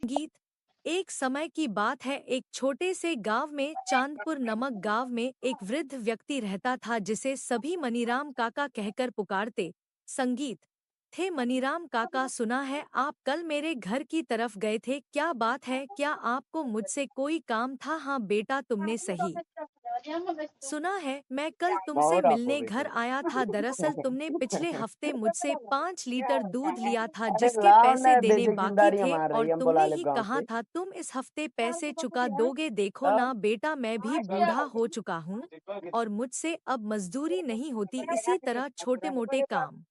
गीत। एक समय की बात है, एक छोटे से गांव में, चांदपुर नमक गांव में, एक वृद्ध व्यक्ति रहता था जिसे सभी मनीराम काका कहकर पुकारते। संगीत। थे मनीराम काका, सुना है आप कल मेरे घर की तरफ गए थे, क्या बात है, क्या आपको मुझसे कोई काम था? हाँ बेटा, तुमने सही सुना है, मैं कल तुमसे Mahora po मिलने घर बेटे। आया था। दरअसल तुमने पिछले हफ्ते मुझसे 5 लीटर दूध लिया था अरे जिसके लाओ पैसे ना, देने बाकी बेचकदारियां थे, मार और रही है, हम तुमने बुला ले ही गाँव कहा से। था तुम इस हफ्ते पैसे चुका दोगे। देखो हाँ। ना बेटा, मैं भी बूढ़ा हो चुका हूँ और मुझसे अब मजदूरी नहीं होती, इसी तरह छोटे मोटे काम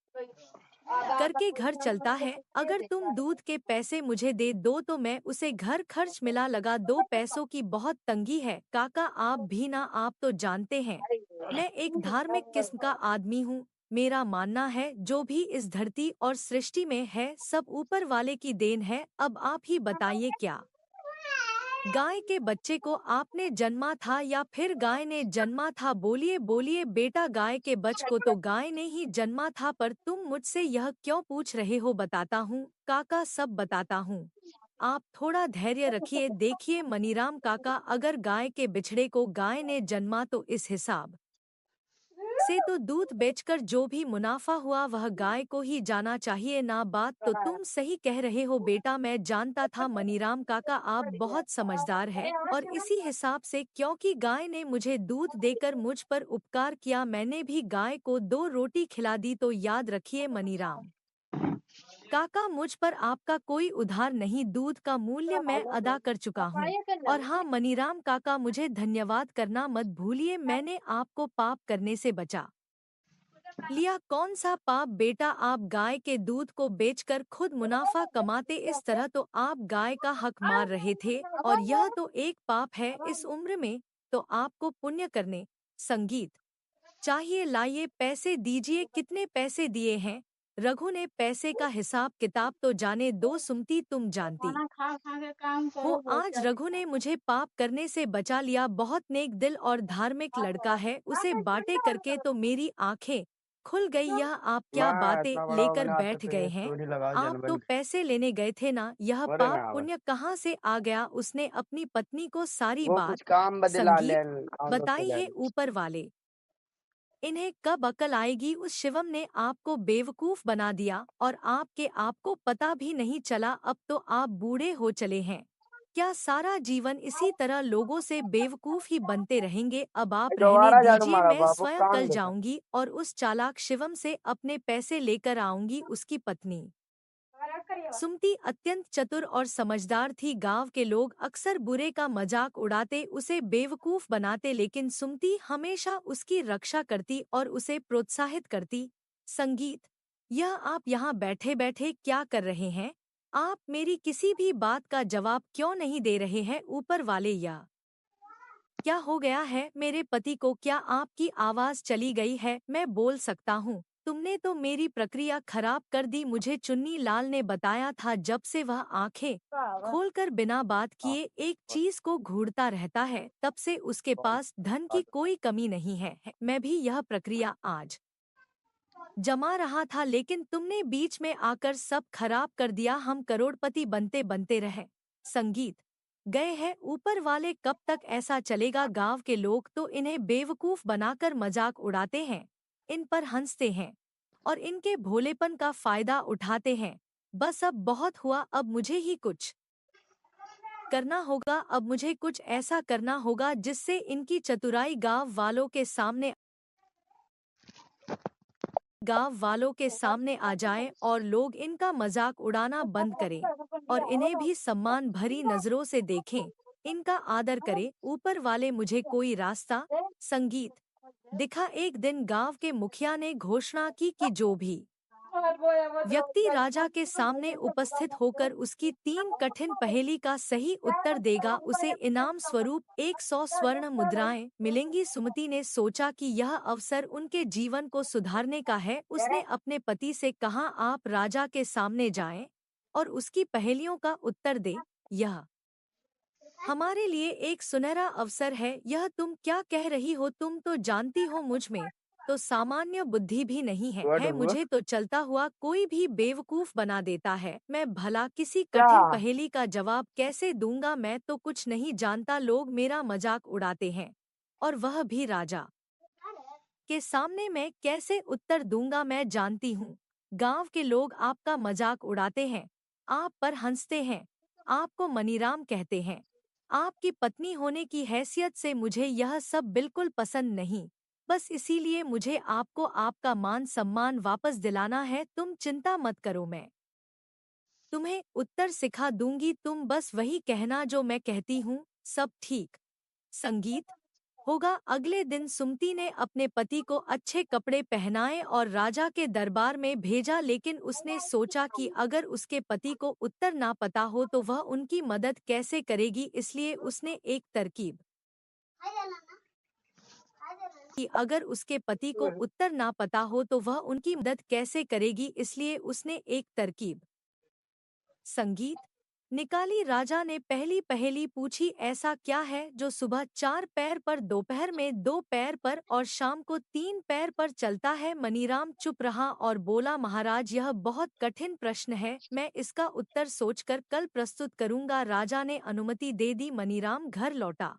करके घर चलता है। अगर तुम दूध के पैसे मुझे दे दो तो मैं उसे घर खर्च मिला लगा दो। पैसों की बहुत तंगी है काका, आप भी ना, आप तो जानते हैं मैं एक धार्मिक किस्म का आदमी हूँ। मेरा मानना है जो भी इस धरती और सृष्टि में है सब ऊपर वाले की देन है। अब आप ही बताइए, क्या गाय के बच्चे को आपने जन्मा था या फिर गाय ने जन्मा था? बोलिए बोलिए बेटा, गाय के बच्चे को तो गाय ने ही जन्मा था, पर तुम मुझसे यह क्यों पूछ रहे हो? बताता हूँ काका, सब बताता हूँ। आप थोड़ा धैर्य रखिए। देखिए मनीराम काका, अगर गाय के बिछड़े को गाय ने जन्मा तो इस हिसाब से तो दूध बेचकर जो भी मुनाफा हुआ वह गाय को ही जाना चाहिए ना। बात तो तुम सही कह रहे हो बेटा, मैं जानता था मनीराम काका आप बहुत समझदार है, और इसी हिसाब से क्योंकि गाय ने मुझे दूध देकर मुझ पर उपकार किया, मैंने भी गाय को 2 रोटी खिला दी। तो याद रखिए मनीराम काका, मुझ पर आपका कोई उधार नहीं, दूध का मूल्य मैं अदा कर चुका हूँ। और हाँ मनीराम काका, मुझे धन्यवाद करना मत भूलिए, मैंने आपको पाप करने से बचा लिया। कौन सा पाप बेटा? आप गाय के दूध को बेचकर खुद मुनाफा कमाते, इस तरह तो आप गाय का हक मार रहे थे, और यह तो एक पाप है इस उम्र में तो आपको पुण्य करने। संगीत। चाहिए लाइए, पैसे दीजिए। कितने पैसे दिए हैं? रघु ने पैसे का हिसाब किताब तो जाने दो, सुमती तुम जानती हो आज रघु ने मुझे पाप करने से बचा लिया। बहुत नेक दिल और धार्मिक लड़का है, उसे बातें करके तो मेरी आंखें खुल गई। यह आप क्या मैं बातें इतना बड़ा हो लेकर मैंने आज तक बैठ तो गए ये हैं? स्टोरी लगा आप तो जनवरी। पैसे लेने गए थे ना, यह बोले पाप ना पुण्य कहाँ से आ गया? उसने अपनी पत्नी को सारी वो बात कुछ काम बदला संगीत लेन आउट ऑफ बताई है। लेन। ऊपर वाले इन्हें कब अकल आएगी? उस शिवम ने आपको बेवकूफ बना दिया और आपको पता भी नहीं चला। अब तो आप बूढ़े हो चले हैं, क्या सारा जीवन इसी तरह लोगों से बेवकूफ ही बनते रहेंगे? अब आप रहने दोबारा झाड़ू दीजिए, मारा मैं बाबू, स्वयं काम कल देखा। जाऊंगी और उस चालाक शिवम से अपने पैसे लेकर आऊंगी। उसकी पत्नी सुमति अत्यंत चतुर और समझदार थी। गांव के लोग अक्सर बुरे का मजाक उड़ाते, उसे बेवकूफ बनाते, लेकिन सुमति हमेशा उसकी रक्षा करती और उसे प्रोत्साहित करती। संगीत। यह आप यहाँ बैठे बैठे क्या कर रहे हैं? आप मेरी किसी भी बात का जवाब क्यों नहीं दे रहे हैं? ऊपर वाले, या क्या हो गया है मेरे पति को? क्या आपकी आवाज चली गई है? मैं बोल सकता हूँ। तुमने तो मेरी प्रक्रिया खराब कर दी। मुझे चुन्नी लाल ने बताया था, जब से वह आंखें खोलकर बिना बात किए एक चीज को घूरता रहता है, तब से उसके पास धन की कोई कमी नहीं है। मैं भी यह प्रक्रिया आज जमा रहा था, लेकिन तुमने बीच में आकर सब खराब कर दिया। हम करोड़पति बनते बनते रहे संगीत गए हैं। ऊपर वाले, कब तक ऐसा चलेगा? गांव के लोग तो इन्हें बेवकूफ बनाकर मजाक उड़ाते हैं, इन पर हंसते हैं और इनके भोलेपन का फायदा उठाते हैं। बस अब बहुत हुआ, अब मुझे ही कुछ करना होगा। अब मुझे कुछ ऐसा करना होगा जिससे इनकी चतुराई गांव वालों के सामने आ जाएं और लोग इनका मजाक उड़ाना बंद करें और इन्हें भी सम्मान भरी नजरों से देखें, इनका आदर करें। ऊपर वाले, मुझे कोई रास्ता संगीत दिखा। एक दिन गांव के मुखिया ने घोषणा की कि जो भी व्यक्ति राजा के सामने उपस्थित होकर उसकी 3 कठिन पहेली का सही उत्तर देगा, उसे इनाम स्वरूप 100 स्वर्ण मुद्राएं मिलेंगी। सुमति ने सोचा कि यह अवसर उनके जीवन को सुधारने का है। उसने अपने पति से कहा, आप राजा के सामने जाएं और उसकी पहेलियों का उत्तर दें। यह हमारे लिए एक सुनहरा अवसर है। यह तुम क्या कह रही हो? तुम तो जानती हो मुझ में तो सामान्य बुद्धि भी नहीं है, हुआ ढूंढूंगा। मुझे तो चलता हुआ कोई भी बेवकूफ बना देता है। मैं भला किसी क्या? कठिन पहेली का जवाब कैसे दूंगा, मैं तो कुछ नहीं जानता। लोग मेरा मजाक उड़ाते हैं और वह भी राजा के सामने। मैं कैसे उत्तर दूंगा, मैं जानती हूँ। गांव के लोग आपका मजाक उड़ाते हैं, आप पर हंसते हैं, आपको मनीराम कहते हैं। आपकी पत्नी होने की हैसियत से मुझे यह सब बिल्कुल पसंद नहीं। बस इसीलिए मुझे आपको आपका मान सम्मान वापस दिलाना है। तुम चिंता मत करो, मैं तुम्हें उत्तर सिखा दूंगी। तुम बस वही कहना जो मैं कहती हूँ, सब ठीक। संगीत होगा। अगले दिन सुमति ने अपने पति को अच्छे कपड़े पहनाए और राजा के दरबार में भेजा, लेकिन उसने सोचा कि अगर उसके पति को उत्तर ना पता हो तो वह उनकी मदद कैसे करेगी। इसलिए उसने एक तरकीब कि अगर उसके पति को उत्तर ना पता हो तो वह उनकी मदद कैसे करेगी। इसलिए उसने एक तरकीब संगीत निकाली। राजा ने पहली पहेली पूछी, ऐसा क्या है जो सुबह 4 पैर पर, दोपहर में 2 पैर पर और शाम को 3 पैर पर चलता है। मनीराम चुप रहा और बोला, महाराज यह बहुत कठिन प्रश्न है, मैं इसका उत्तर सोचकर कल प्रस्तुत करूंगा। राजा ने अनुमति दे दी। मनीराम घर लौटा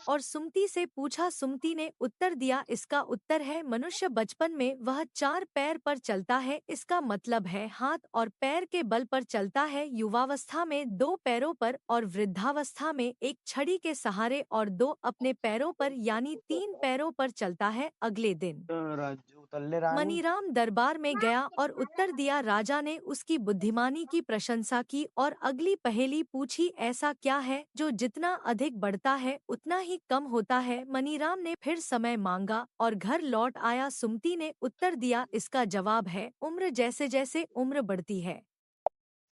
और सुमति से पूछा। सुमति ने उत्तर दिया, इसका उत्तर है मनुष्य बचपन में वह 4 पैर पर चलता है, इसका मतलब है हाथ और पैर के बल पर चलता है। युवावस्था में 2 पैरों पर और वृद्धावस्था में एक छड़ी के सहारे और 2 अपने पैरों पर यानी 3 पैरों पर चलता है। अगले दिन राजू तल्ले रानी। मनीराम दरबार में गया और उत्तर दिया। राजा ने उसकी बुद्धिमानी की प्रशंसा की और अगली पहेली पूछी, ऐसा क्या है जो जितना अधिक बढ़ता है उतना ही कम होता है। मनीराम ने फिर समय मांगा और घर लौट आया। सुमति ने उत्तर दिया, इसका जवाब है उम्र, जैसे जैसे उम्र बढ़ती है